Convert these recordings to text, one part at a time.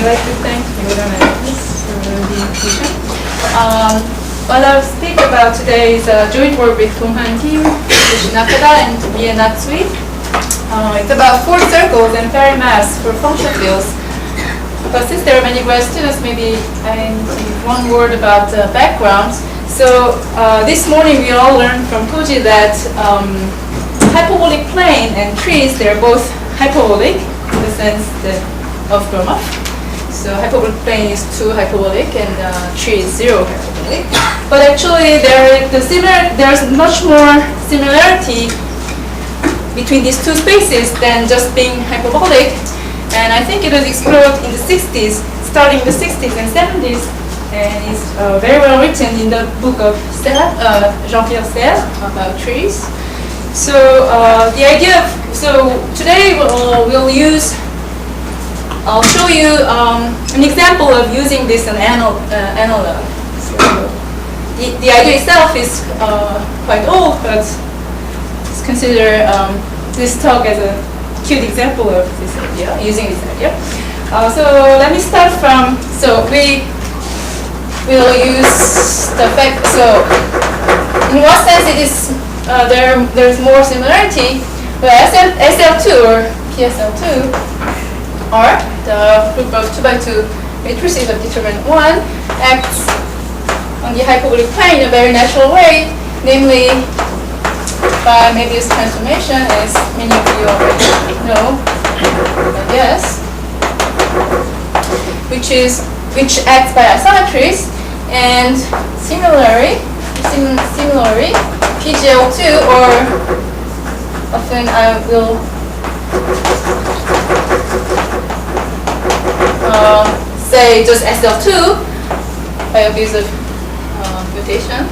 I'd like to thank Yoda Managers for the invitation. What I'll speak about today is a joint work with Donghan team, Yoshi Nakada and Mie Natsui. It's about 4 circles and Ferry maps for function fields. But since there are many grad students, maybe I need one word about background. So this morning we all learned from Koji that hyperbolic plane and trees, they're both hyperbolic in the sense that of Gromov. So hyperbolic plane is 2 hyperbolic and tree is 0 hyperbolic. But actually there's much more similarity between these 2 spaces than just being hyperbolic. And I think it was explored in the 60s, starting in the 60s and 70s, and it's very well written in the book of Jean-Pierre Serre about trees. So the idea of, so today I'll show you an example of using this analog. So the idea itself is quite old, but let's consider this talk as a cute example of this idea, using this idea. So let me start from, so we will use the fact, so in what sense it is, there's more similarity. Well, SL2 or PSL2 are the group of 2x2 matrices of determinant 1 acts on the hyperbolic plane in a very natural way, namely by Möbius transformation, as many of you already know, I guess, which acts by isometries, and similarly, PGL2, or often I will say just SL2 by abuse of mutation,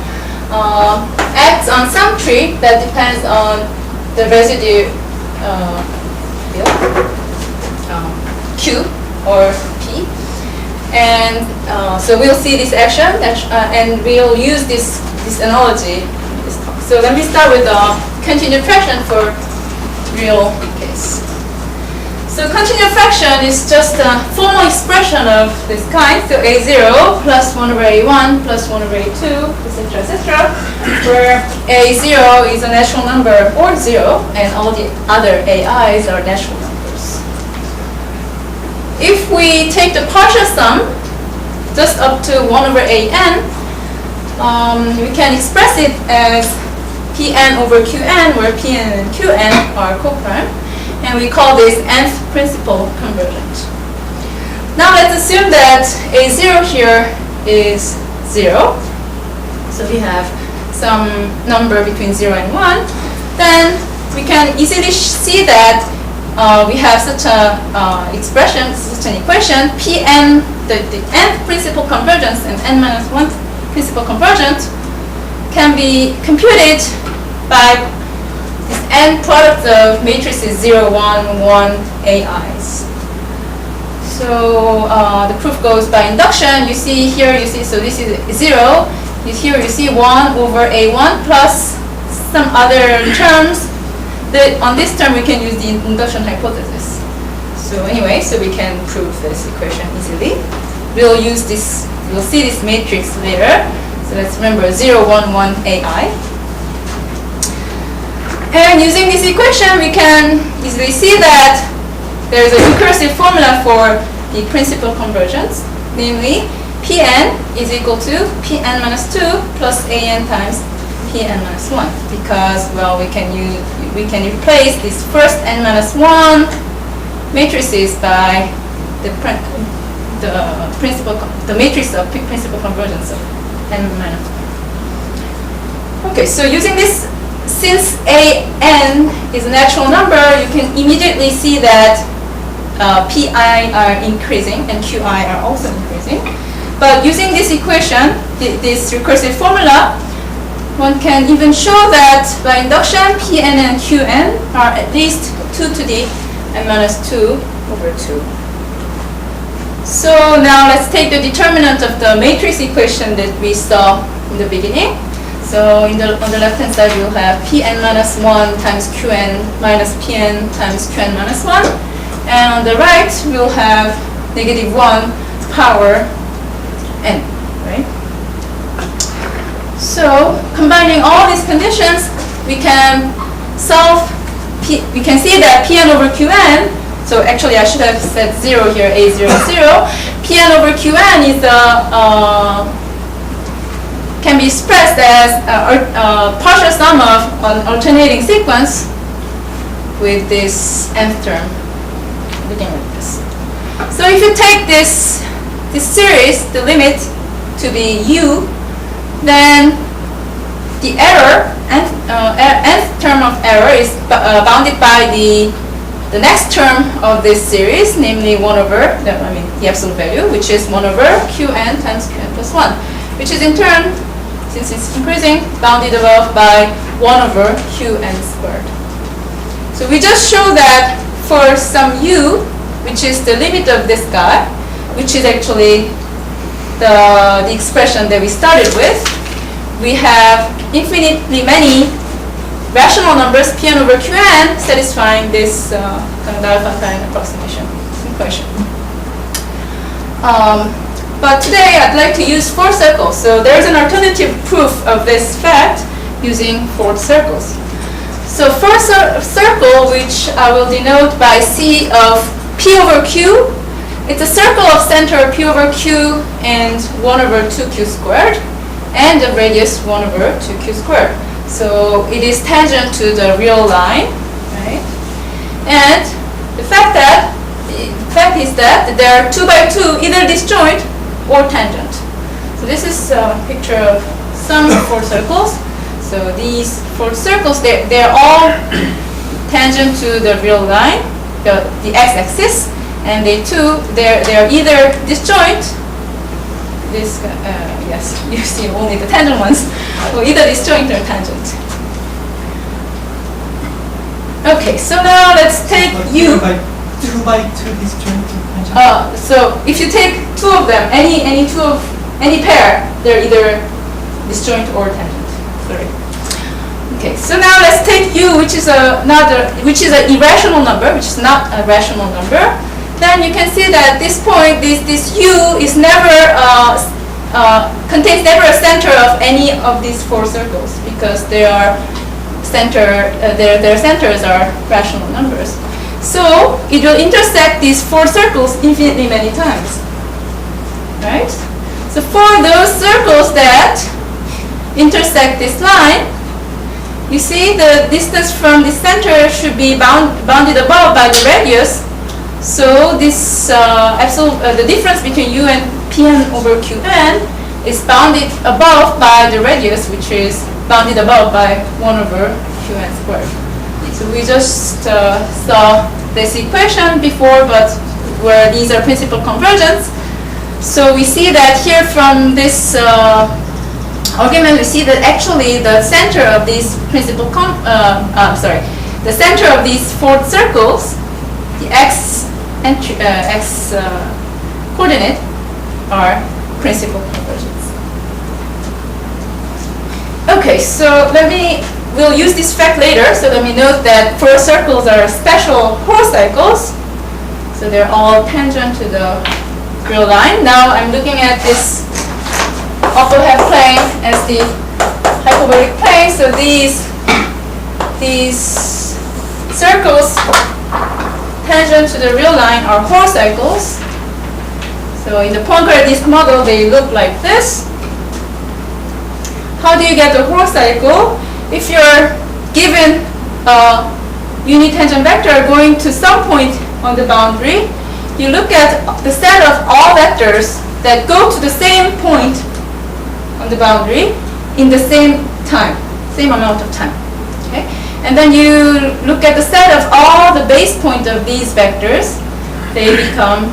acts on some tree that depends on the residue Q or P. And so we'll see this action, and we'll use this analogy in this talk. So let me start with continued fraction for real case. So continued fraction is just a formal expression of this kind. So A0 plus 1 over A1 plus 1 over A2, etc., where A0 is a natural number or 0, and all the other AIs are natural numbers. If we take the partial sum, just up to 1 over AN, we can express it as Pn over Qn, where Pn and Qn are coprime. And we call this nth principal convergent. Now let's assume that A0 here is 0. So we have some number between 0 and 1. Then we can easily see that we have such an expression, such an equation, Pn, the nth principal convergence and n minus 1th principal convergent can be computed by this n product of matrices 0, 1, 1, AIs. So the proof goes by induction. You see here, so this is 0. Here you see 1 over A1 plus some other terms. On this term we can use the induction hypothesis. So anyway, so we can prove this equation easily. We'll see this matrix later. So let's remember 0, 1, 1, AI. And using this equation, we can easily see that there is a recursive formula for the principal convergence, namely Pn is equal to Pn minus 2 plus An times Pn minus 1, because, well, we can replace this first n minus 1 matrices by the matrix of principal convergence of n minus 1. Okay, so using this, since An is a natural number, you can immediately see that Pi are increasing and Qi are also increasing. But using this equation, this recursive formula, one can even show that by induction, Pn and Qn are at least 2 to the n minus 2 over 2. So now let's take the determinant of the matrix equation that we saw in the beginning. So on the left-hand side, we'll have Pn minus 1 times Qn minus Pn times Qn minus 1. And on the right, we'll have negative 1 power n, right? So combining all these conditions, we can solve, we can see that Pn over Qn, so actually I should have said 0 here, A0, 0. Pn over Qn is can be expressed as a partial sum of an alternating sequence with this nth term, looking like this. So if you take this series, the limit to be u, then the error, nth term of error is bounded by the next term of this series, namely 1 over, the absolute value, which is 1 over Qn times Qn plus 1, which is in turn, since it's increasing, bounded above by 1 over Qn squared. So we just show that for some u, which is the limit of this guy, which is actually the expression that we started with, we have infinitely many rational numbers Pn over Qn satisfying this Canada-Fontaine approximation equation. But today I'd like to use 4 circles. So there's an alternative proof of this fact using 4 circles. So first circle, which I will denote by C of P over Q, it's a circle of center P over Q and 1 over 2Q squared, and a radius 1 over 2Q squared. So it is tangent to the real line, right? And the fact is that there are 2 by 2 either disjoint or tangent. So this is a picture of some 4 circles. So these 4 circles, they're all tangent to the real line, the x-axis, and they're either disjoint. This yes, you see only the tangent ones, or either disjoint or tangent. Okay, so now let's take u. 2 by 2 disjoint or tangent. So if you take 2 of them, any pair, they're either disjoint or tangent. Sorry. Okay, so now let's take u, which is an irrational number, which is not a rational number. Then you can see that at this point, this u is never contains never a center of any of these 4 circles, because their centers are rational numbers. So it will intersect these 4 circles infinitely many times, right? So for those circles that intersect this line, you see the distance from the center should be bounded above by the radius. So this the difference between u and Pn over Qn is bounded above by the radius, which is bounded above by 1 over Qn squared. So we just saw this equation before, but where these are principal convergence. So we see that here from this argument, we see that actually the center of these the center of these 4 circles, the x coordinate, are principal convergence. Okay, so we'll use this fact later. So let me note that 4 circles are special Hall cycles. So they're all tangent to the real line. Now I'm looking at this orthohep plane as the hyperbolic plane. So these circles tangent to the real line are Hall cycles. So in the Poincare disk model, they look like this. How do you get a Hall cycle? If you're given a unit tangent vector going to some point on the boundary, you look at the set of all vectors that go to the same point on the boundary in the same time, same amount of time. Okay? And then you look at the set of all the base points of these vectors, they become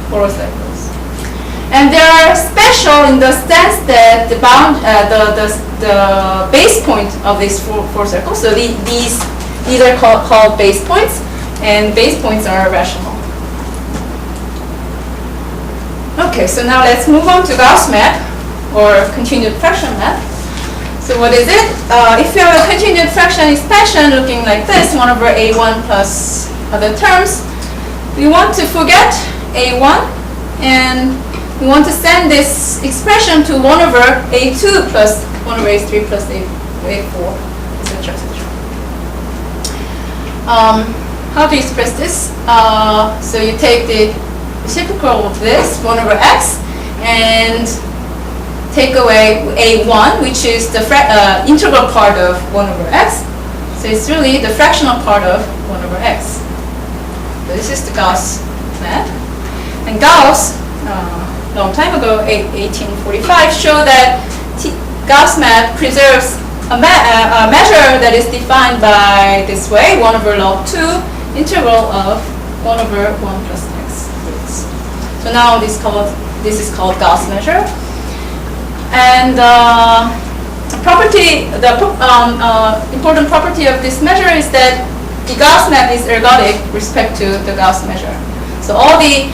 Hall cycles. And they are special in the sense that the base point of these four circles, so these are called base points, and base points are rational. Okay, so now let's move on to Gauss map, or continued fraction map. So what is it? If you have a continued fraction expansion looking like this, 1 over a1 plus other terms, we want to forget A1, and we want to send this expression to 1 over A2 plus 1 over A3 plus A4, etc., etc. How to express this? So you take the reciprocal of this, 1 over x, and take away A1, which is the integral part of 1 over x. So it's really the fractional part of 1 over x. So this is the Gauss map. And Gauss, long time ago, 1845, showed that Gauss map preserves a measure that is defined by this way, 1 over log 2, integral of 1 over 1 plus x dx. So now this is called Gauss measure. And the important property of this measure is that the Gauss map is ergodic with respect to the Gauss measure. So all the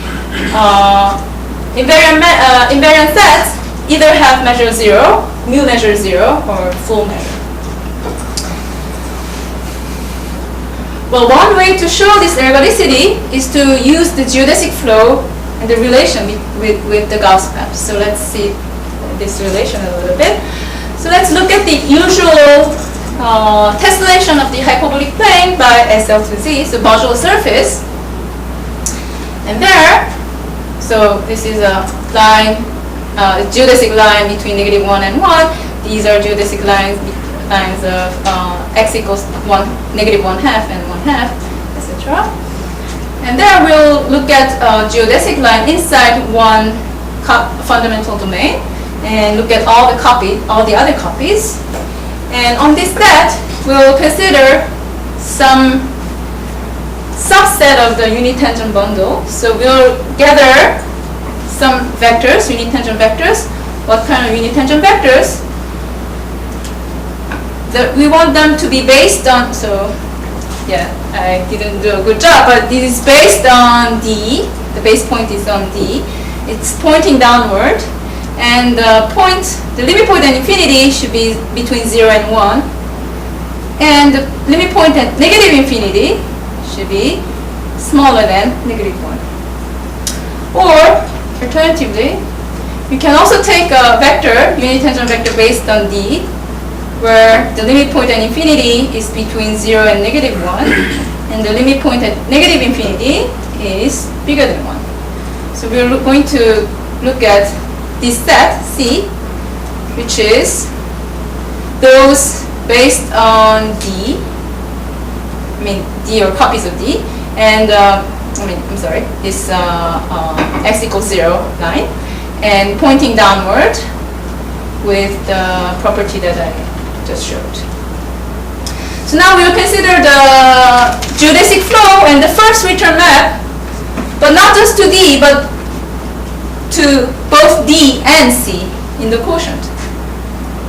invariant sets either have measure 0, mu measure 0, or full measure. Well, one way to show this ergodicity is to use the geodesic flow and the relation with the Gauss map. So let's see this relation a little bit. So let's look at the usual tessellation of the hyperbolic plane by SL to Z, so modular surface. And there, so this is a line, geodesic line between -1 and 1. These are geodesic lines of x equals -1/2 and 1/2, etc. And there we'll look at a geodesic line inside one fundamental domain and look at all the other copies. And on this set, we'll consider some subset of the unit tangent bundle. So we'll gather some vectors, unit tangent vectors. What kind of unit tangent vectors? We want them to be based on, so yeah, I didn't do a good job, but this is based on D. The base point is on D. It's pointing downward. And the limit point at infinity should be between 0 and 1. And the limit point at negative infinity should be smaller than -1. Or, alternatively, we can also take a vector, unit tangent vector based on D, where the limit point at infinity is between 0 and -1, and the limit point at negative infinity is bigger than 1. So we're going to look at this set, C, which is those based on D, D or copies of D, and this x equals 0 line, and pointing downward with the property that I just showed. So now we'll consider the geodesic flow and the first return map, but not just to D, but to both D and C in the quotient.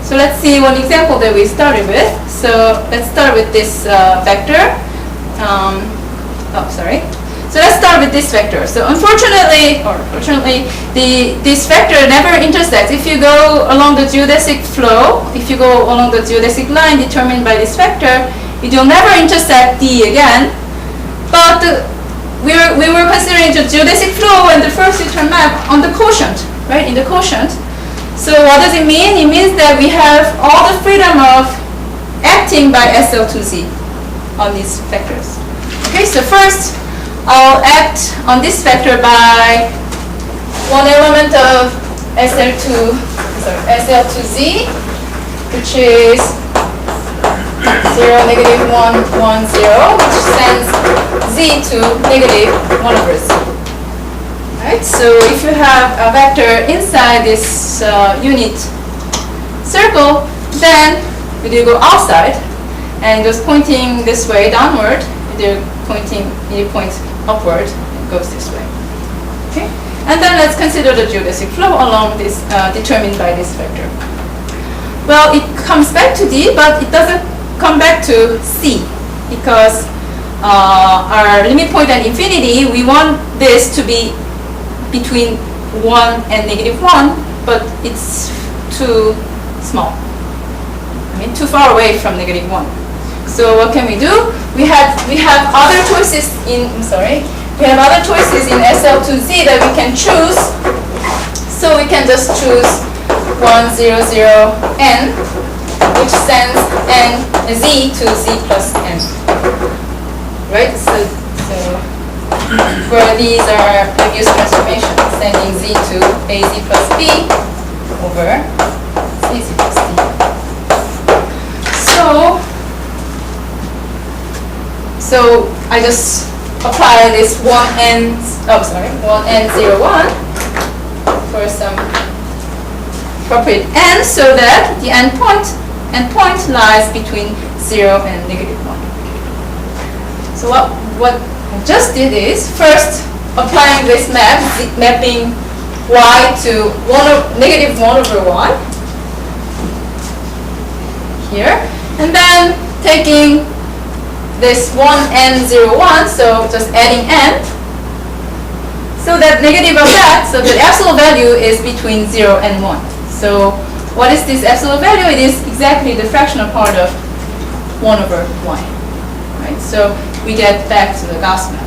So let's see one example that we started with. So let's start with this vector. So let's start with this vector. So unfortunately, or fortunately, this vector never intersects. If you go along the geodesic flow, if you go along the geodesic line determined by this vector, it will never intersect D again. But we were considering the geodesic flow and the first return map on the quotient, right? In the quotient. So what does it mean? It means that we have all the freedom of acting by SL to Z on these vectors. Okay, so first I'll act on this vector by one element of SL to Z, which is 0, -1, 1, 0, which sends Z to -1 over Z. Right? So if you have a vector inside this unit circle, then if you go outside and just pointing this way downward, you point upward, it goes this way. Okay? And then let's consider the geodesic flow along this determined by this vector. Well, it comes back to D, but it doesn't come back to C, because our limit point at infinity, we want this to be between 1 and -1, but it's too small. Too far away from -1. So what can we do? We have other choices in we have other choices in SL2Z that we can choose. So we can just choose 1, 0, 0, n, which sends n z to z plus n. Right? So where these are Lebesgue transformations, sending z to az plus b over az plus d. So I just apply this 1n01 for some appropriate n, so that the endpoint lies between 0 and -1. So what I just did is first applying this map, mapping y to -1/1 here, and then taking this 1n01, so just adding n, so that negative of that, so the absolute value is between 0 and 1. So what is this absolute value? It is exactly the fractional part of 1/y. Right? So we get back to the Gauss map.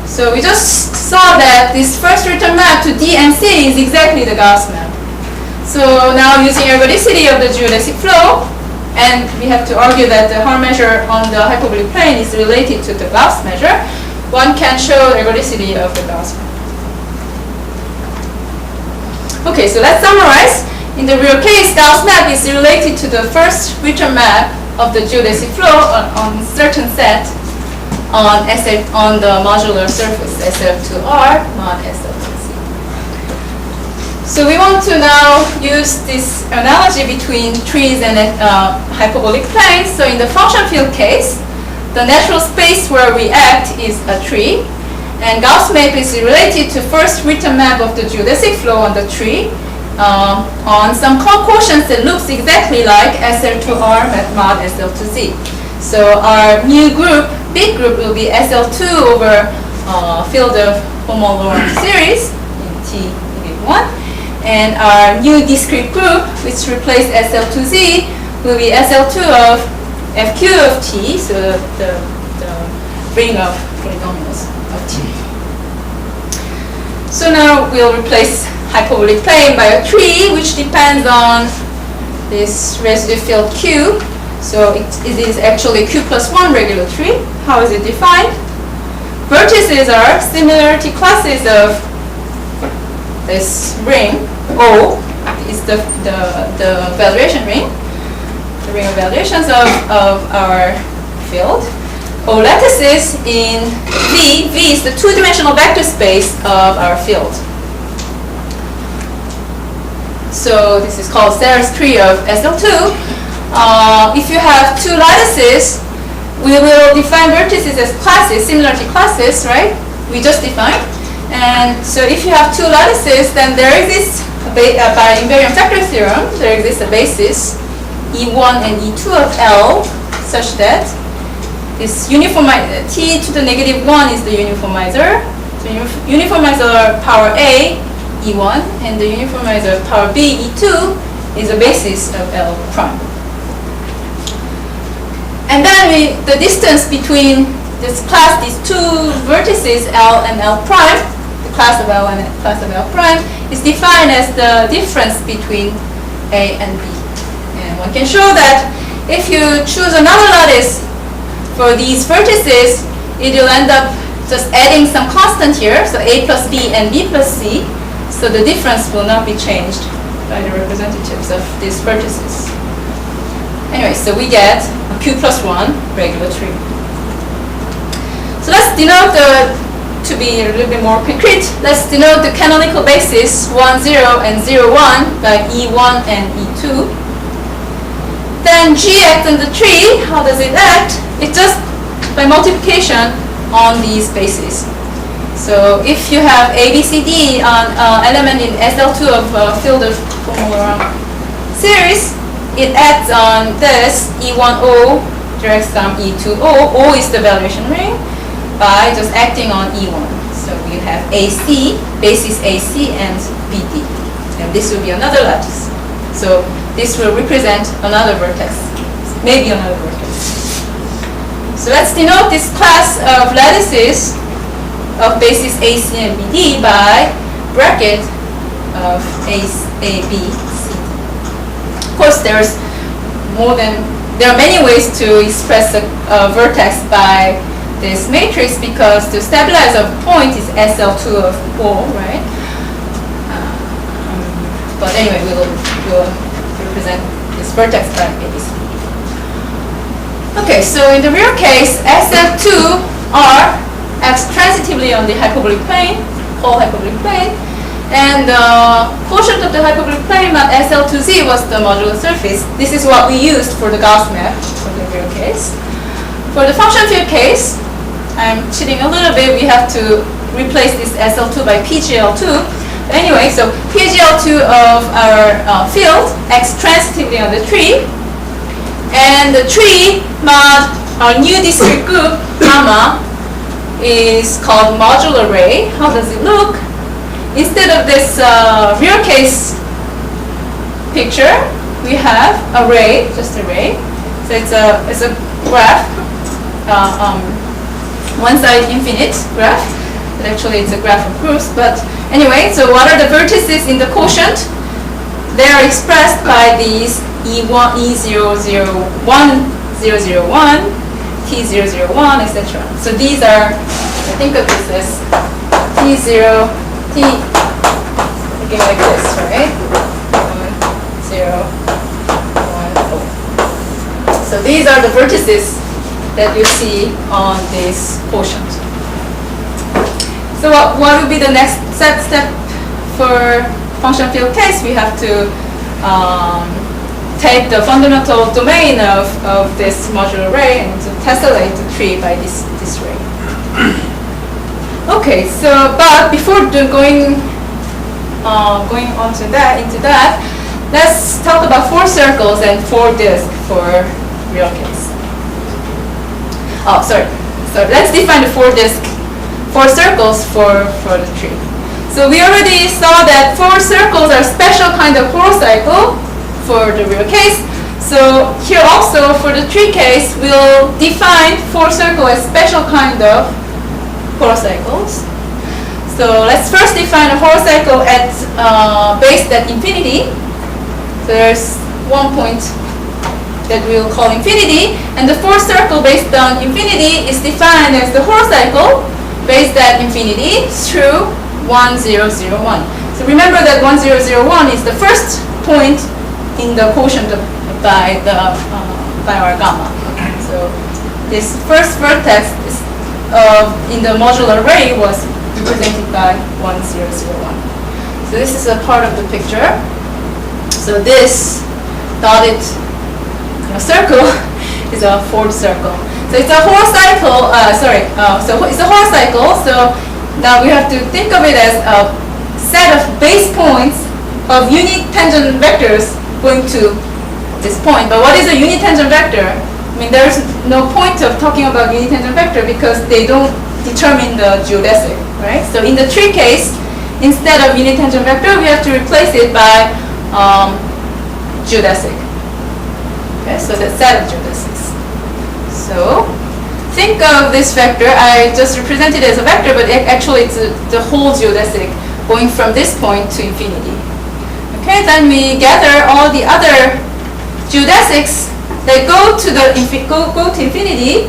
So we just saw that this first return map to D and C is exactly the Gauss map. So now using ergodicity of the geodesic flow, and we have to argue that the Hahn measure on the hyperbolic plane is related to the Gauss measure, one can show ergodicity of the Gauss map. Okay, so let's summarize. In the real case, Gauss map is related to the first return map of the geodesic flow on certain set on the modular surface SF2R mod SF2C. So we want to now use this analogy between trees and hyperbolic planes. So in the function field case, the natural space where we act is a tree, and Gauss map is related to first written map of the geodesic flow on the tree on some quotients that looks exactly like SL2R mod SL2Z. So our new group, big group, will be SL2 over field of homologue series in T-1. And our new discrete group, which replaced SL2Z, will be SL2 of FQ of T, so the ring of polynomials of T. So now we'll replace hyperbolic plane by a tree, which depends on this residue field Q. So it is actually Q plus 1 regular tree. How is it defined? Vertices are similarity classes of this ring. O is the valuation ring, the ring of valuations of our field. O lattices in V. V is the two-dimensional vector space of our field. So this is called Serre's tree of SL2. If you have two lattices, we will define vertices as classes, similarity classes, right? We just defined. And so if you have two lattices, then there exists, by invariant factor theorem, there exists a basis, E1 and E2 of L, such that this T to the -1 is the uniformizer. So uniformizer power A, E1, and the uniformizer power B, E2, is the basis of L prime. And then the distance between this class, these two vertices, L and L prime, the class of L and class of L prime, is defined as the difference between A and B. And one can show that if you choose another lattice for these vertices, it will end up just adding some constant here, so A plus B and B plus C, so the difference will not be changed by the representatives of these vertices. Anyway, so we get a Q plus 1 regular tree. So let's denote to be a little bit more concrete, let's denote the canonical basis 1, 0 and 0, 1 by E1 and E2. Then G acts on the tree. How does it act? It's just by multiplication on these bases. So if you have A, B, C, D on element in SL2 of field of homologue series, it acts on this E1O direct sum E2O. O is the valuation ring, by just acting on E1. So we have AC, basis AC, and BD. And this will be another lattice. So this will represent another vertex, maybe another vertex. So let's denote this class of lattices of basis AC and BD by bracket of A, B, C. Of course, there are many ways to express a vertex by this matrix, because to stabilize a point is SL2 of O, right? But anyway, we'll represent this vertex by ABC. Okay, so in the real case, SL2 acts transitively on the hyperbolic plane, whole hyperbolic plane, and the quotient of the hyperbolic plane at SL2Z was the modular surface. This is what we used for the Gauss map for the real case. For the function field case, I'm cheating a little bit. We have to replace this SL2 by PGL2. But anyway, so PGL2 of our field acts transitively on the tree, and the tree mod our new discrete group gamma is called modular ray. How does it look? Instead of this real case picture, we have a ray, just a ray. So it's a graph, one side infinite graph, but actually it's a graph of groups. But anyway, so what are the vertices in the quotient? They are expressed by these E1, E001, 001, T001, etc. So these are, think of this as T0, T, looking like this, right? 1, 0, 1, 0. So these are the vertices that you see on this quotient. So what would be the next step for function field case? We have to take the fundamental domain of this modular ray and to tessellate the tree by this ray. Okay, so but before going on to that, let's talk about 4 circles and 4 disks for real case. Oh, sorry. So let's define the 4 circles for the tree. So we already saw that 4 circles are special kind of horocycle for the real case. So here also for the tree case, we'll define 4 circles as special kind of horocycles. So let's first define a horocycle at based at infinity. So there's one point that we'll call infinity, and the 4th circle based on infinity is defined as the horocycle based at infinity through 1, 0, 0, 1. So remember that 1, 0, 0, 1 is the first point in the quotient by our gamma. So this first vertex in the modular ray was represented by 1, 0, 0, 1. So this is a part of the picture. So this dotted circle is a 4th circle. So it's a horocycle. So it's a horocycle. So now we have to think of it as a set of base points of unit tangent vectors going to this point. But what is a unit tangent vector? I mean, there's no point of talking about unit tangent vector because they don't determine the geodesic, right? So in the tree case, instead of unit tangent vector, we have to replace it by geodesic. Okay, so the set of geodesics. So think of this vector. I just represent it as a vector, but actually it's the whole geodesic going from this point to infinity. Okay, then we gather all the other geodesics that go to infinity,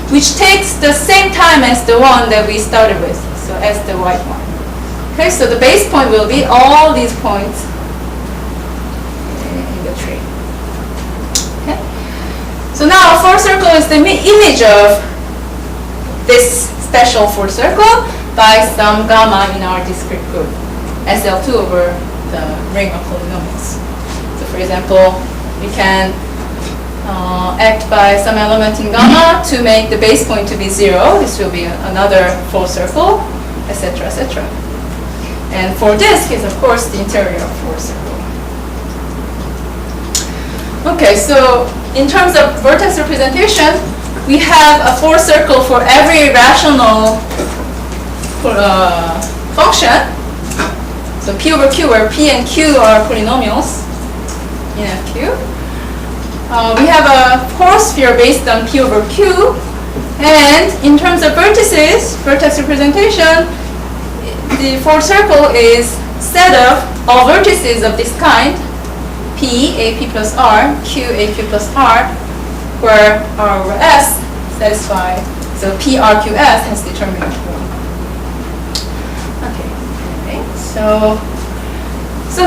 which takes the same time as the one that we started with, so as the white one. Okay, so the base point will be all these points in the tree. Okay, so now a 4th circle is the image of this special 4th circle by some gamma in our discrete group, SL2 over the ring of polynomials. So for example, we can act by some element in gamma to make the base point to be 0. This will be another 4th circle, etc., etc. And for disk is, of course, the interior of 4th circle. Okay, so in terms of vertex representation, we have a 4th circle for every rational function. So P over Q, where P and Q are polynomials in FQ. We have a horosphere based on P over Q, And in terms of vertices, vertex representation, the fourth circle is set of all vertices of this kind, P, AP plus R, Q, AP plus R, where R over S satisfy. So P, R, Q, S has determinant 1. Okay, so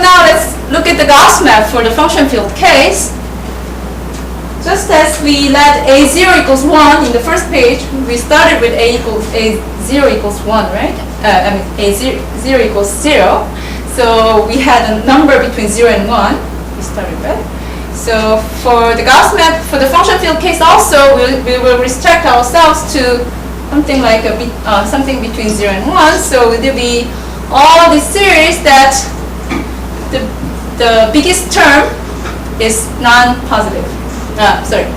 now let's look at the Gauss map for the function field case. Just as we let A0 equals 1 in the first page, we started with A0 equals 1, right? A0 equals 0. So we had a number between 0 and 1 we started with. So for the Gauss map, for the function field case also, we will restrict ourselves to something like something between 0 and 1. So it will be all the series that the biggest term is non-positive.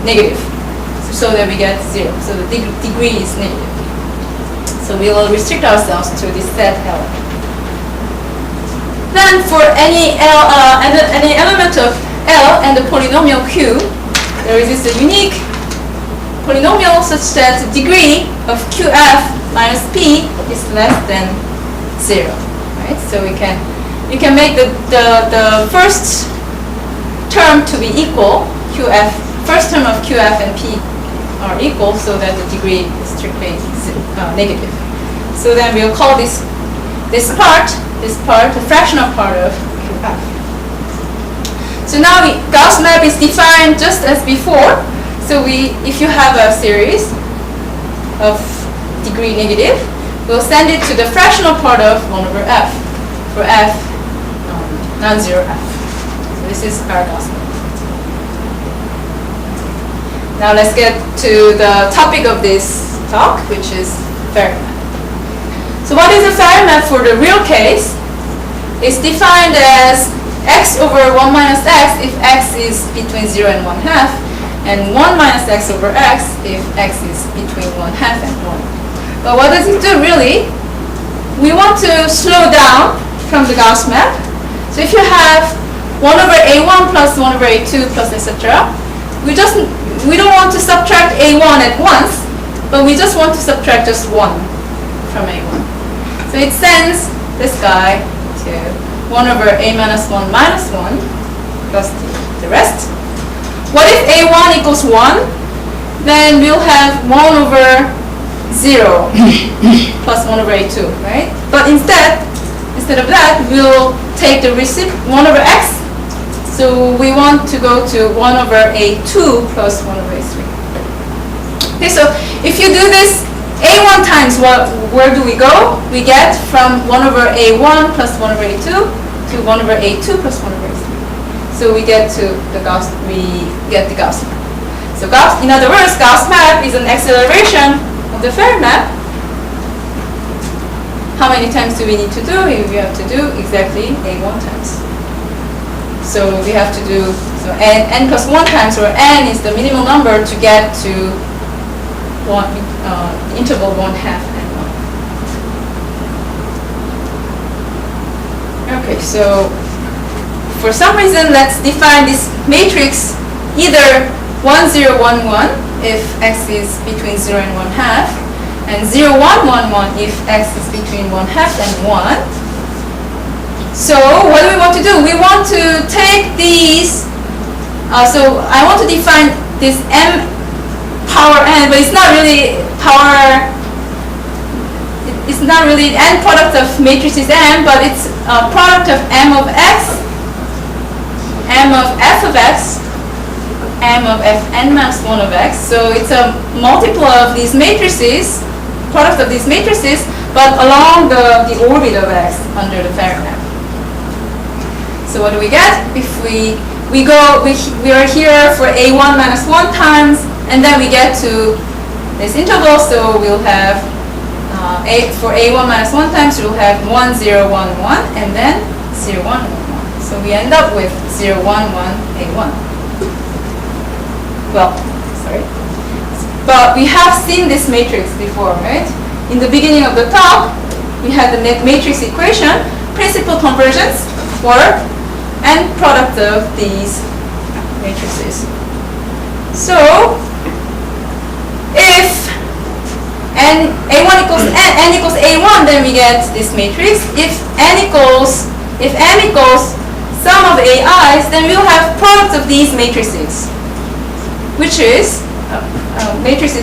Negative. So that we get 0. So the degree is negative. So we will restrict ourselves to this set L. Then for any element of L and the polynomial Q, there is a unique polynomial such that the degree of QF minus P is less than 0. Right? So we can make the first term to be equal. First term of QF and P are equal, so that the degree is strictly negative. So then we'll call this part the fractional part of QF. So now Gauss map is defined just as before. So if you have a series of degree negative, we'll send it to the fractional part of 1 over F for F non-zero F. So this is our Gauss map. Now let's get to the topic of this talk, which is Farey map. So what is a Farey map for the real case? It's defined as x over 1 minus x if x is between 0 and 1/2, and 1 minus x over x if x is between 1/2 and 1. But what does it do really? We want to slow down from the Gauss map. So if you have 1 over a1 plus 1 over a2 plus etc., we don't want to subtract a1 at once, but we just want to subtract just 1 from a1. So it sends this guy to 1 over a minus 1 minus 1 plus the rest. What if a1 equals 1? Then we'll have 1 over 0 plus 1 over a2, right? But instead of that, we'll take the recipient 1 over x. So we want to go to 1 over a2 plus 1 over a3. Okay, so if you do this a1 times, where do we go? We get from 1 over a1 plus 1 over a2 to 1 over a2 plus 1 over a3. So we get the Gauss map. So in other words, Gauss map is an acceleration of the Farey map. How many times do we need to do? We have to do exactly a1 times. So we have to do n plus 1 times, or n is the minimal number to get to interval 1/2 and 1. Okay, so for some reason, let's define this matrix either 1, 0, 1, 1 if x is between 0 and 1/2, and 0, 1, 1, 1 if x is between 1/2 and 1. So what do we want to do? We want to take these, so I want to define this m power n, but it's not really it's not really n product of matrices m, but it's a product of m of x, m of f of x, m of fn minus 1 of x. So it's a multiple of these matrices, product of these matrices, but along the orbit of x under the Farey map. So what do we get? If we are here for a1 minus 1 times, and then we get to this interval, so we'll have for a1 minus 1 times, we'll have 1, 0, 1, 1, and then 0, 1, 1, 1. So we end up with 0, 1, 1, a1. Well, sorry. But we have seen this matrix before, right? In the beginning of the talk, we had the matrix equation, principal convergence, or n product of these matrices. So if n a1 equals n equals a1, then we get this matrix. If n equals sum of ai's, then we'll have product of these matrices, which is matrix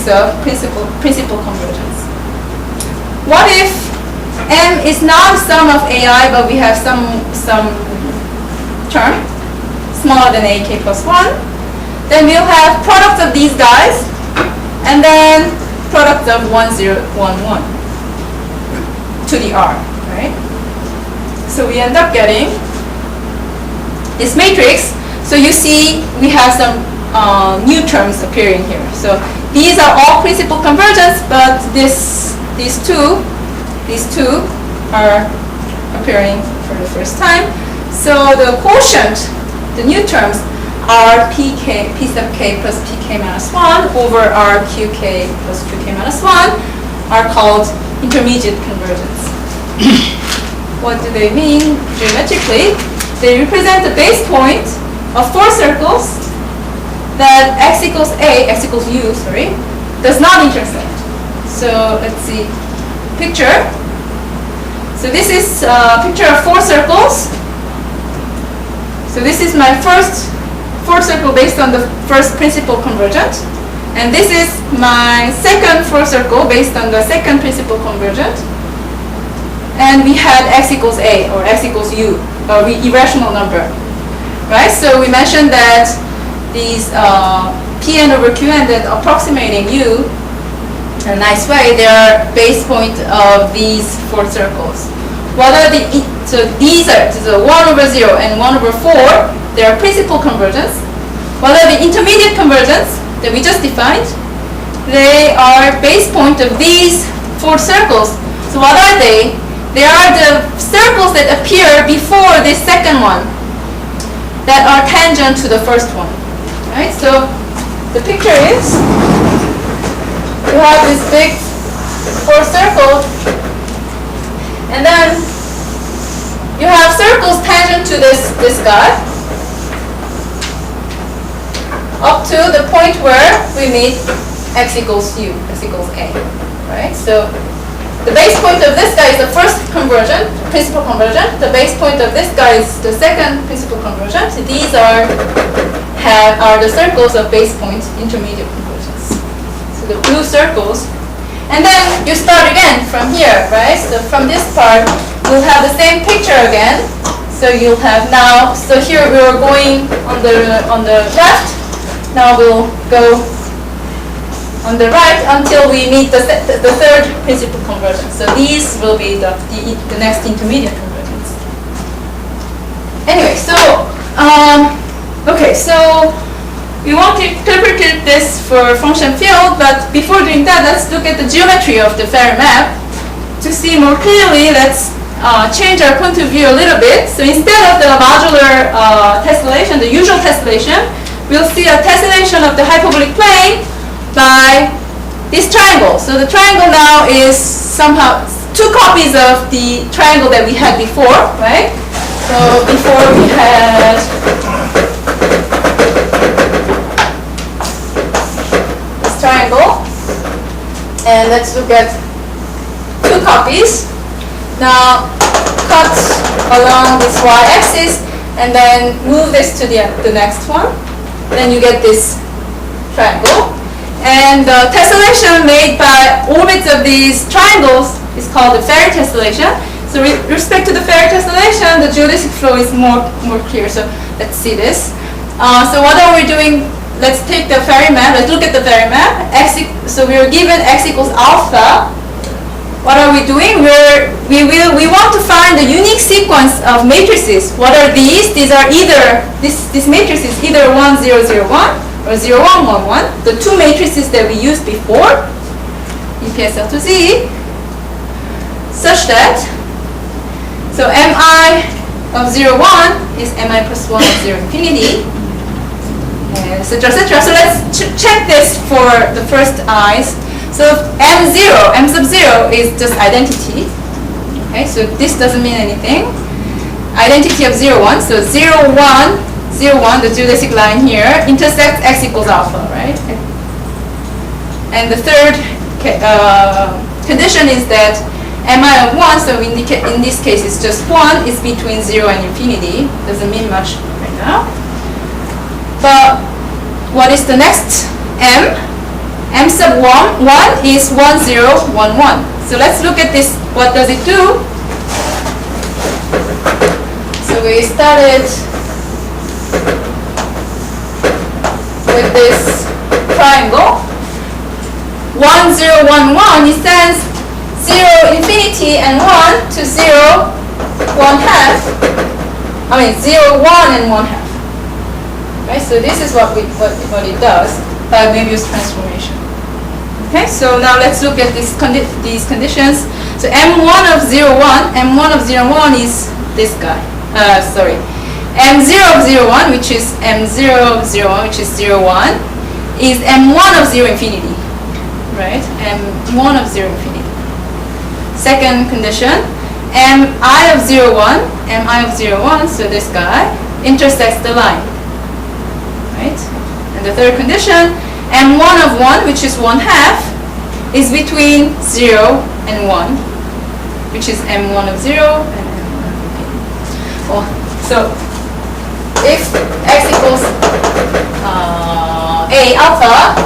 of principal convergence. What if M is not a sum of ai, but we have some term smaller than ak plus 1? Then we'll have product of these guys, and then product of 1, 0, 1, 1 to the r, right? So we end up getting this matrix. So you see we have some new terms appearing here. So these are all principal convergence, but these two are appearing for the first time. So the quotient, the new terms, are p sub k plus pk minus 1 over r qk plus qk minus 1 are called intermediate convergence. What do they mean geometrically? They represent the base point of 4 circles that x equals u, does not intersect. So let's see, picture. So this is a picture of 4 circles. So this is my first 4 circle based on the first principal convergent. And this is my second 4 circle based on the second principal convergent. And we had x equals a or x equals u, irrational number, right? So we mentioned that these Pn over Qn that approximating u in a nice way, they are base point of these 4 circles. So these are 1 over 0 and 1 over 4, they are principal convergence. What are the intermediate convergence that we just defined? They are base point of these 4 circles. So what are they? They are the circles that appear before this second one that are tangent to the first one. Right? So the picture is you have this big 4 circles, and then you have circles tangent to this guy up to the point where we meet x equals u, x equals a. Right? So the base point of this guy is the first convergent, principal convergent. The base point of this guy is the second principal convergent. So these are the circles of base point intermediate convergence. So the blue circles. And then you start again from here, right? So from this part, we'll have the same picture again. So you'll have now, so here we're going on the left. Now we'll go on the right until we meet the third principal convergence. So these will be the next intermediate convergence. Anyway, so okay, so we want to interpret this for function field, but before doing that, let's look at the geometry of the Ferry map. To see more clearly, let's change our point of view a little bit. So instead of the modular tessellation, the usual tessellation, we'll see a tessellation of the hyperbolic plane by this triangle. So the triangle now is somehow 2 copies of the triangle that we had before, right? So before we had this triangle, and let's look at 2 copies. Now cut along this y-axis and then move this to the next one. Then you get this triangle. And the tessellation made by orbits of these triangles is called the Ferry tessellation. So with respect to the Ferry tessellation, the geodesic flow is more clear. So let's see this. So what are we doing? Let's take the Ferry map. Let's look at the Ferry map. So we are given x equals alpha. What are we doing? We want to find the unique sequence of matrices. What are these? These are either this matrix is either 1, 0, 0, 1. Or 0, 1, 1, 1, the 2 matrices that we used before, EPSL to Z, such that, so mi of 0, 1 is mi plus 1 of 0 infinity, etc., etc. So let's check this for the first i's. So m sub 0 is just identity. Okay, so this doesn't mean anything. Identity of 0, 1, so 0, 1, 0, 1, the geodesic line here, intersects x equals alpha, right? And the third condition is that mi of 1, so in this case it's just 1, is between 0 and infinity. Doesn't mean much right now. But what is the next m? M sub 1 is 1, 0, 1, 1. So let's look at this. What does it do? So we started with this triangle. 1, 0, 1, 1, it sends 0, infinity, and 1 to 0, 1 half. I mean 0, 1, and 1 half. Right? So this is what it does by Möbius transformation. Okay, so now let's look at these conditions. So m1 of 0, 1, m1 of 0, 1 is this guy. M0 of 0, 1, which is m0 of 0, 1, which is 0, 1, is m1 of 0, infinity. Right? m1 of 0, infinity. Second condition, mi of 0, 1, mi of 0, 1, so this guy, intersects the line. Right? And the third condition, m1 of 1, which is 1 half, is between 0 and 1, which is m1 of 0 and m1 of infinity. Oh, so if x equals a alpha,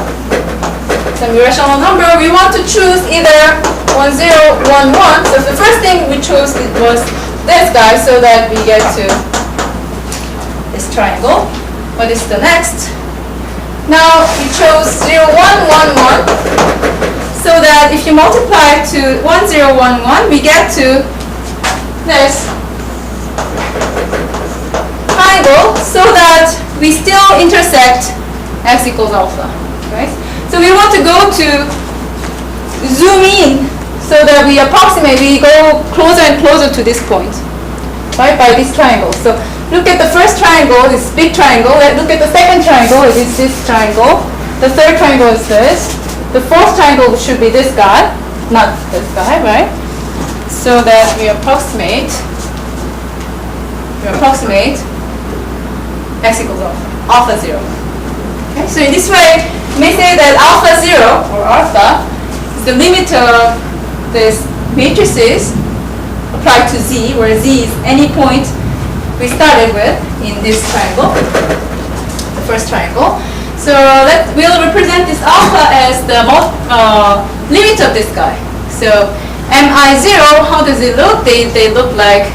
some irrational number, we want to choose either 1, 0, 1, 1. So the first thing we chose was this guy, so that we get to this triangle. What is the next? Now we chose 0, 1, 1, 1, so that if you multiply to 1, 0, 1, 1, we get to this triangle, so that we still intersect x equals alpha, right? So we want to go to zoom in so that we go closer and closer to this point, right, by this triangle. So look at the first triangle, this big triangle. Look at the second triangle, it is this triangle. The third triangle is this. The fourth triangle should be this guy, not this guy, right? So that we approximate x equals alpha 0. Okay? So in this way, we may say that alpha 0, or alpha, is the limit of this matrices applied to z, where z is any point we started with in this triangle, the first triangle. So we'll represent this alpha as the limit of this guy. So mi0, how does it look? They look like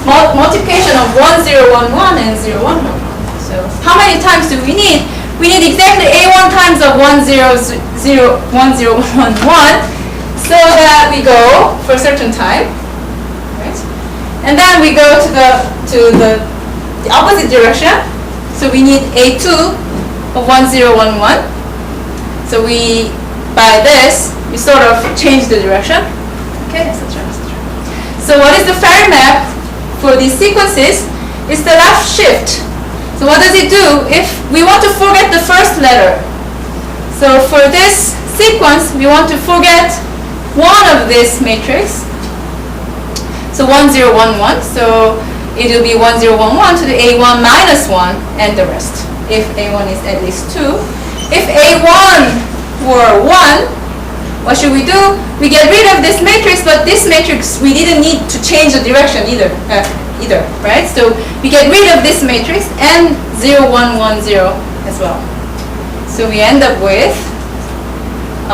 multiplication of 1, 0, 1, 1 and 0, 1, 1. So how many times do we need? We need exactly a1 times of 1, 0, 0, 1, 0, 1, 1, so that we go for a certain time, right? And then we go to the opposite direction. So we need a2 of 1, 0, 1, 1. So by this, we sort of change the direction. Okay, etc., etc. So what is the Farey map for these sequences? It's the left shift. So what does it do? If we want to forget the first letter, so for this sequence, we want to forget one of this matrix. So 1, 0, 1, 1. So it will be 1, 0, 1, 1 to the a1 minus 1 and the rest, if a1 is at least 2. If a1 were 1, what should we do? We get rid of this matrix, but this matrix, we didn't need to change the direction either, right? So we get rid of this matrix and 0, 1, 1, 0 as well. So we end up with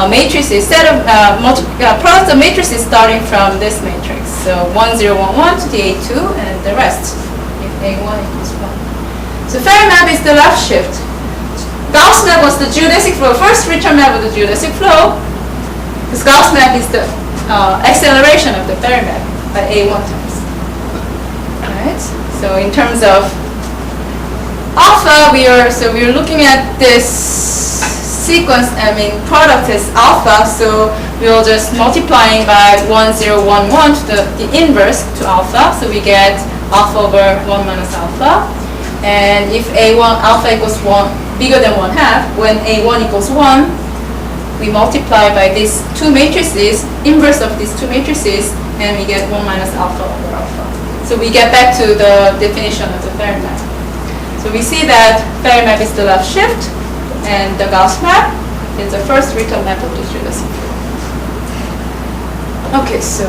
matrices, product of matrices starting from this matrix. So 1, 0, 1, 1 to the a2 and the rest, if a1 equals 1. So Farey map is the left shift. Gauss map was the geodesic flow. First return map of the geodesic flow. This Gauss map is the acceleration of the Farey map by a1 times. Right? So in terms of alpha, we are looking at this sequence, product is alpha, so we'll just multiplying by 1, 0, 1, 1 to the inverse to alpha, so we get alpha over 1 minus alpha. And if alpha equals 1, bigger than 1 half, when a1 equals 1, we multiply by these two matrices, inverse of these two matrices, and we get 1 minus alpha over alpha. So we get back to the definition of the Farey map. So we see that Farey map is the left shift, and the Gauss map is the first return map of the geodesic flow. Okay, so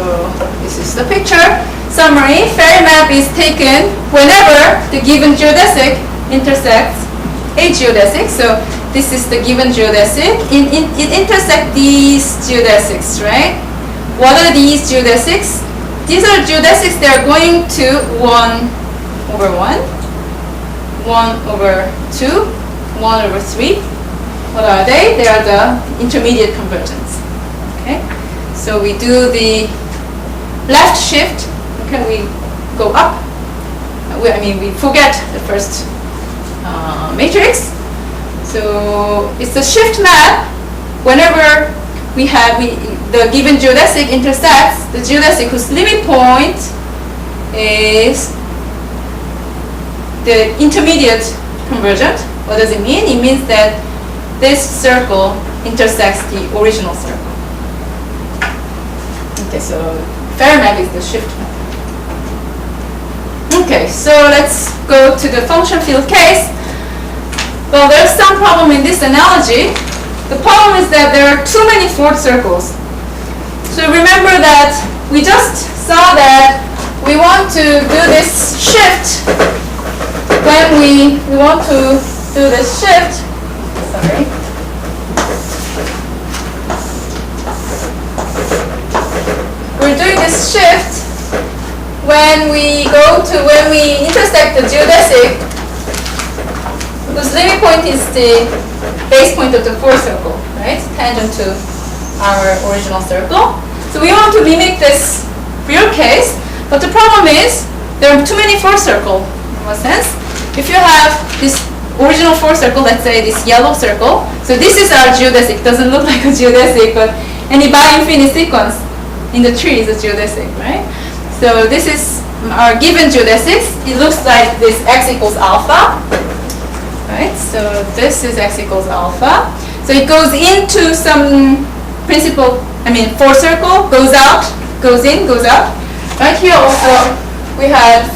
this is the picture. Summary, Ferry map is taken whenever the given geodesic intersects a geodesic. So this is the given geodesic. It intersects these geodesics, right? What are these geodesics? These are geodesics that are going to 1/1, 1/2, 1/3. What are they? They are the intermediate convergence. Okay, so we do the left shift. Okay, we go up. We forget the first matrix. So it's a shift map. Whenever the given geodesic intersects the geodesic whose limit point is the intermediate convergent. What does it mean? It means that this circle intersects the original circle. Okay, so Ferry map is the shift map. Okay, so let's go to the function field case. Well, there's some problem in this analogy. The problem is that there are too many fourth circles. So remember that we just saw that we want to do this shift when we want to do this shift. Sorry. We're doing this shift when we intersect the geodesic whose limit point is the base point of the fourth circle, right? Tangent to our original circle. So we want to mimic this real case, but the problem is there are too many fourth circles in one sense. If you have this original fourth circle, let's say this yellow circle, so this is our geodesic. It doesn't look like a geodesic, but any bi-infinite sequence in the tree is a geodesic, right? So this is our given geodesics. It looks like this x equals alpha, right? So this is x equals alpha. So it goes into some fourth circle, goes out, goes in, goes out. Right here also we had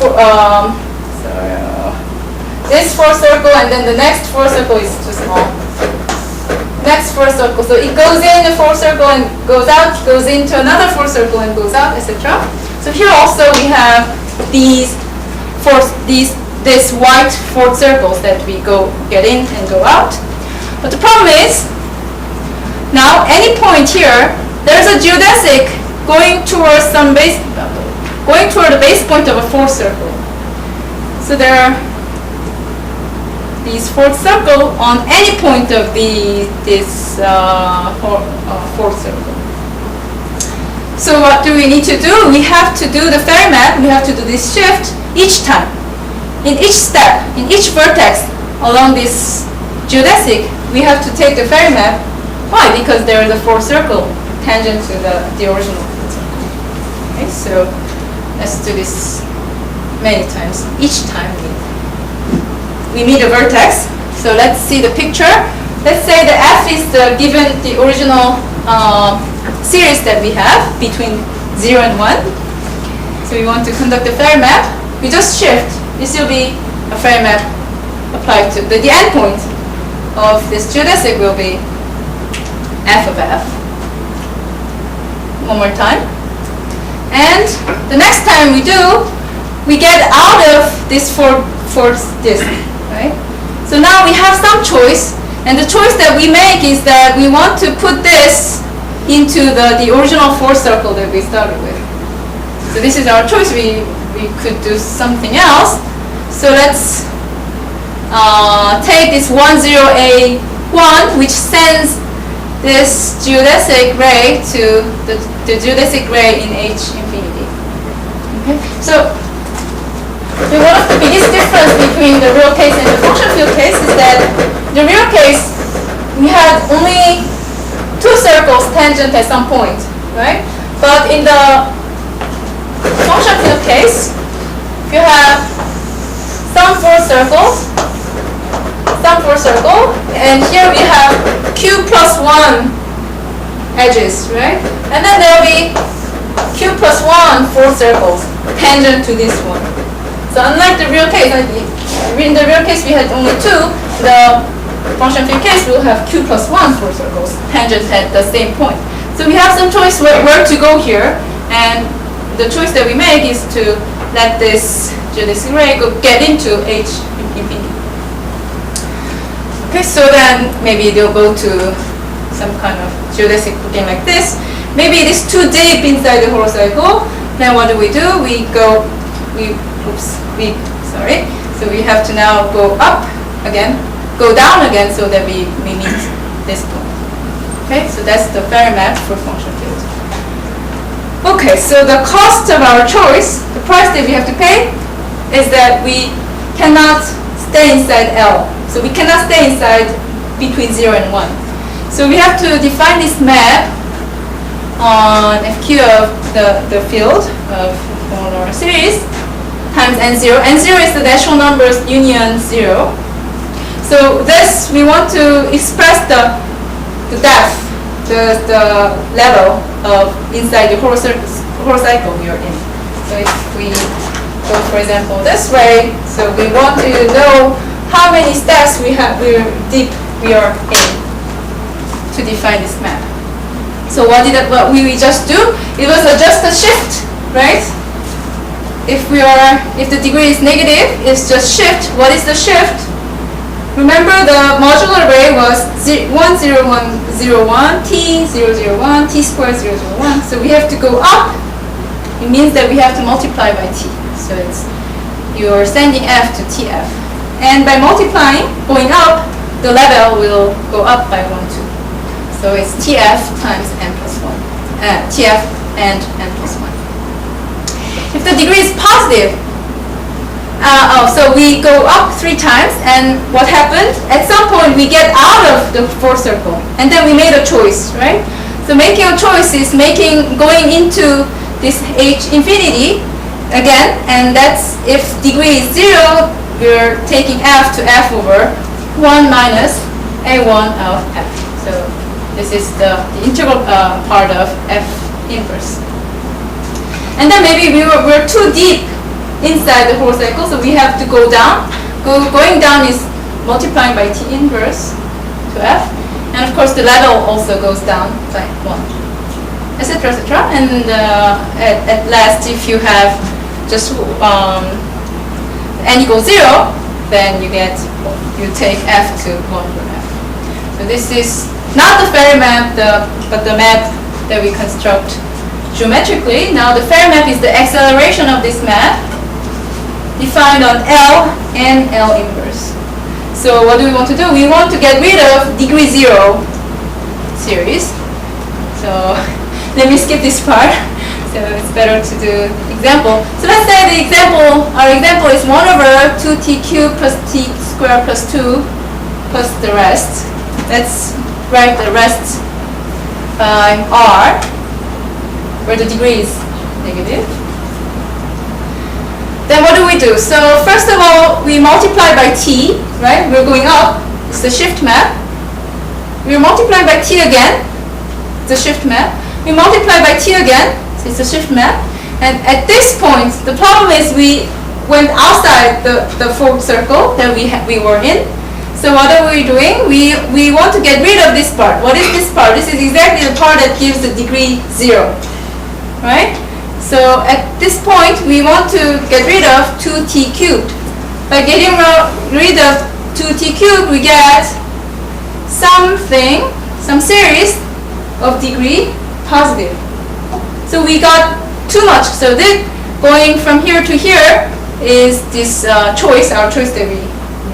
this fourth circle, and then the next fourth circle is too small. Next fourth circle, so it goes in the fourth circle and goes out, goes into another fourth circle and goes out, etc. So here also we have these white fourth circles that we get in and go out. But the problem is, now any point here, there's a geodesic going toward the base point of a fourth circle. So there are these fourth circle on any point of this fourth circle. So what do we need to do? We have to do the Ferry map. We have to do this shift each time. In each step, in each vertex along this geodesic, we have to take the Ferry map. Why? Because there is a fourth circle tangent to the original fourth circle. Okay, so let's do this many times. Each time we meet a vertex. So let's see the picture. Let's say the f is given the original series that we have between 0 and 1. So we want to conduct a Ferry map. We just shift. This will be a Ferry map applied to the endpoint of this geodesic will be f of f. One more time. And the next time we do, we get out of this fourth disk, right? So now we have some choice, and the choice that we make is that we want to put this into the original fourth circle that we started with. So this is our choice. We could do something else. So let's take this 10A1, which sends this geodesic ray to the geodesic ray in H infinity. Okay? So one of the biggest difference between the real case and the function field case is that in the real case we had only two circles tangent at some point, right? But in the function field case, you have some fourth circles, and here we have q plus 1 edges, right? And then there will be q plus 1 fourth circles tangent to this one. So unlike the real case, in the real case we had only two, the function field case will have q plus 1 fourth circles tangent at the same point. So we have some choice where to go here, and the choice that we make is to let this geodesic ray get into H infinity. Okay, so then maybe they'll go to some kind of geodesic booking like this. Maybe it is too deep inside the horocycle. Then what do? So we have to now go up again, go down again, so that we meet this point. Okay, so that's the Ferry map for function field. Okay, so the cost of our choice, the price that we have to pay, is that we cannot stay inside L. So we cannot stay inside between 0 and 1. So we have to define this map on FQ of the field of polar series times N0. N0 is the natural numbers union 0. So this, we want to express the depth, the level of inside the horocycle we are in. So if we go, for example, this way, so we want to know how many steps we are in to define this map. So what we just do? It was just a shift, right? If the degree is negative, it's just shift. What is the shift? Remember the modular array was 10101, T001, T squared 001. So we have to go up. It means that we have to multiply by T. So you're sending F to TF. And by multiplying, going up, the level will go up by 1, 2. So it's TF times n plus 1. TF and n plus 1. If the degree is positive, so we go up 3 times, and what happened? At some point, we get out of the fourth circle, and then we made a choice, right? So making a choice is going into this H infinity again, and that's if degree is 0, we're taking F to F over 1 minus A1 of F. So this is the integral part of F inverse. And then maybe we're too deep inside the horocycle, so we have to go down. Going down is multiplying by T inverse to F. And of course the level also goes down by 1, etc., etc. And at last, if you have just n equals 0, then you take F to 1 over F. So this is not the Ferry map, but the map that we construct geometrically. Now the Ferry map is the acceleration of this map defined on L and L inverse. So what do we want to do? We want to get rid of degree 0 series. So let me skip this part. So it's better to do example. So let's say our example is 1 over 2t cubed plus t squared plus 2 plus the rest. Let's write the rest by R, where the degree is negative. Then what do we do? So first of all, we multiply by t, right? We're going up. It's the shift map. We multiply by t again. It's the shift map. We multiply by t again. So it's a shift map. And at this point, the problem is we went outside the fourth circle that we were in. So what are we doing? We want to get rid of this part. What is this part? This is exactly the part that gives the degree 0, right? So at this point, we want to get rid of 2t cubed. By getting rid of 2t cubed, we get some series of degree positive. So we got too much. So this going from here to here is this our choice that we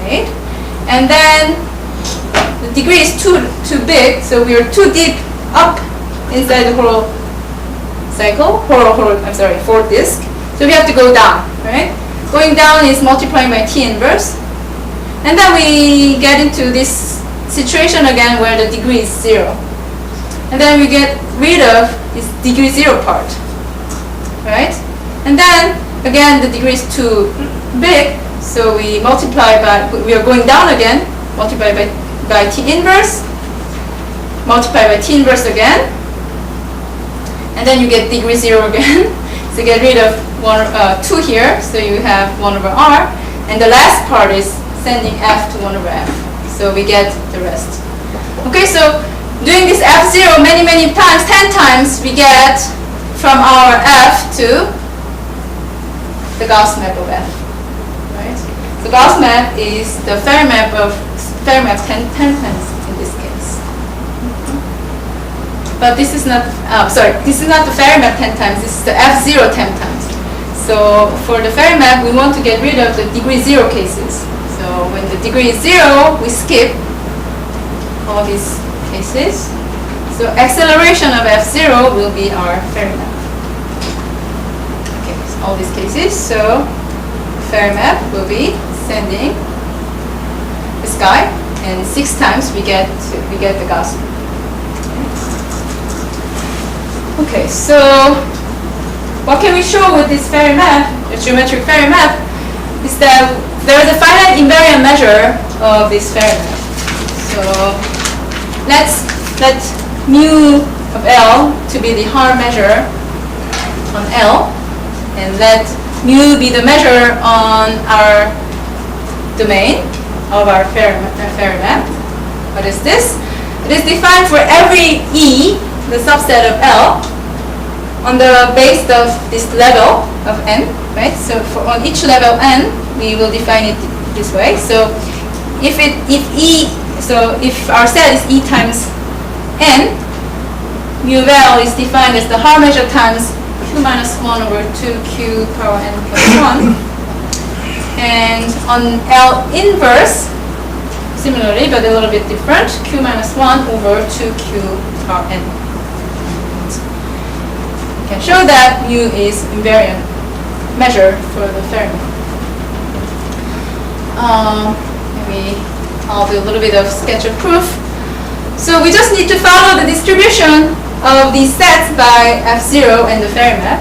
made. And then the degree is too big, so we are too deep up inside the fourth disk. So we have to go down, right? Going down is multiplying by T inverse. And then we get into this situation again where the degree is 0. And then we get rid of this degree 0 part, right? And then again the degree is too big, so we are going down again, multiply by T inverse, multiply by T inverse again, and then you get degree 0 again. So get rid of 2 here, so you have 1 over R, and the last part is sending F to 1 over F. So we get the rest. Okay, so doing this F0 many times, 10 times, we get from our F to the Gauss map of F. Right? The Gauss map is the Ferry map 10 times in this case. But this is not, this is not the Ferry map 10 times, this is the F0 10 times. So for the Ferry map, we want to get rid of the degree 0 cases. So when the degree is 0, we skip all these cases. So acceleration of F0 will be our Ferry map. Okay, so all these cases. So Ferry map will be sending this guy, and 6 times we get the Gauss. Okay, so what can we show with this Ferry map, the geometric Ferry map, is that there is a finite invariant measure of this Ferry map. So let's let mu of L to be the Haar measure on L, and let mu be the measure on our domain of our Ferry map. What is this? It is defined for every E, the subset of L, on the base of this level of n, right? So for on each level n, we will define it this way. So if our set is E times n, mu of L is defined as the Haar measure times q minus 1 over 2q power n plus 1. And on L inverse, similarly but a little bit different, q minus 1 over 2q power n. Can show that mu is invariant measure for the Ferry map. Maybe I'll do a little bit of sketch of proof. So we just need to follow the distribution of these sets by F0 and the Ferry map.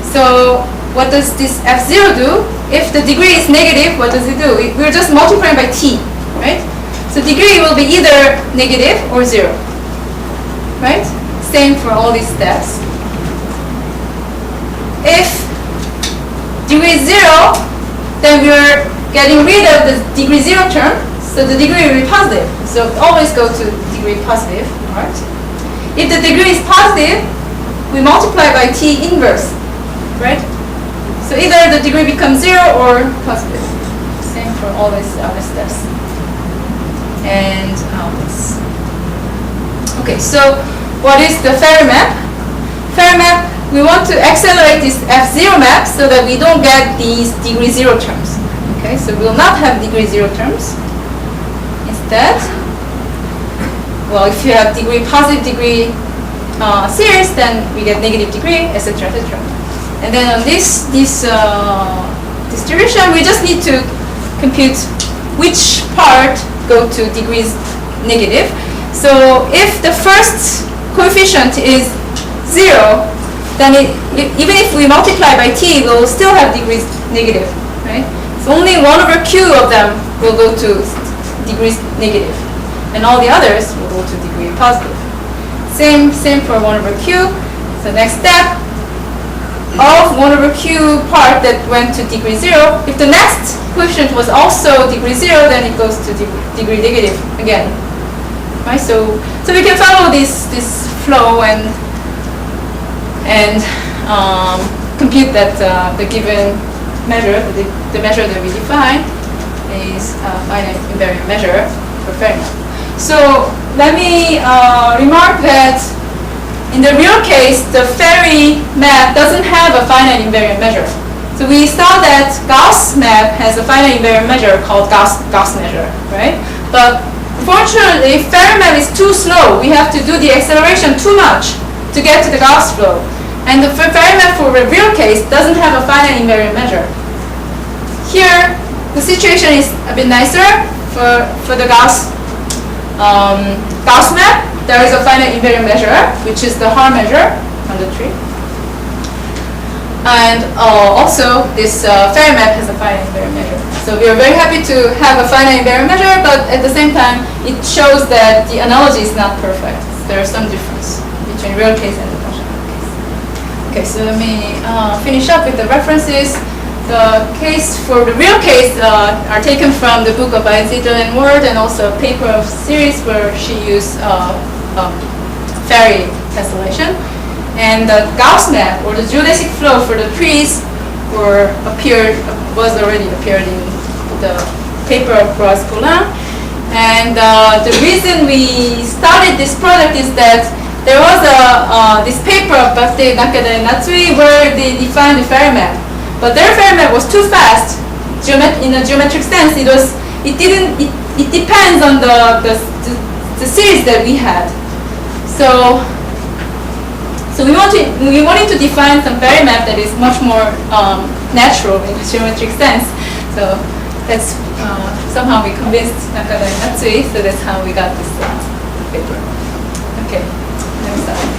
So what does this F0 do? If the degree is negative, what does it do? We're just multiplying by t, right? So degree will be either negative or 0, right? Same for all these steps. If degree is 0, then we're getting rid of the degree 0 term, so the degree will be positive. So always go to degree positive part. If the degree is positive, we multiply by t inverse, right? So either the degree becomes 0 or positive. Same for all these other steps. And okay, so what is the Ferry map? Ferry map, we want to accelerate this F0 map so that we don't get these degree 0 terms. Okay, so we will not have degree 0 terms. Instead, well, if you have positive degree series, then we get negative degree, etc., etc. And then on this distribution, we just need to compute which part go to degrees negative. So if the first coefficient is 0, then even if we multiply by t, we'll still have degrees negative, right? So only 1 over q of them will go to degrees negative, and all the others will go to degree positive. Same for 1 over q. So next step, of 1 over q part that went to degree 0, if the next coefficient was also degree 0, then it goes to degree negative again, right? So we can follow this flow and compute that the given measure, the measure that we define, is a finite invariant measure for Ferry map. So let me remark that in the real case, the Ferry map doesn't have a finite invariant measure. So we saw that Gauss map has a finite invariant measure called Gauss measure, right? But unfortunately, Ferry map is too slow. We have to do the acceleration too much to get to the Gauss flow. And the Ferry map for the real case doesn't have a finite invariant measure. Here, the situation is a bit nicer for the Gauss map. There is a finite invariant measure, which is the Haar measure on the tree. And also, this Ferry map has a finite invariant measure. So we are very happy to have a finite invariant measure, but at the same time, it shows that the analogy is not perfect. There is some difference between real case and the functional case. Okay, so let me finish up with the references. The case for the real case are taken from the book of Ziegler and Ward, and also a paper of series where she used Ferry tessellation. And the Gauss map, or the geodesic flow for the trees, was already appeared in the paper of Coulomb. And the reason we started this project is that there was this paper of Bakde, Nakada, and Natsui where they defined the Ferry map. But their Ferry map was too fast. In a geometric sense, it depends on the series that we had. So we wanted to define some Ferry map that is much more natural in a geometric sense. So that's somehow we convinced Nakada and Natsui. So that's how we got this paper. Okay, next slide.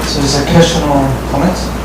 So is there a question or comment?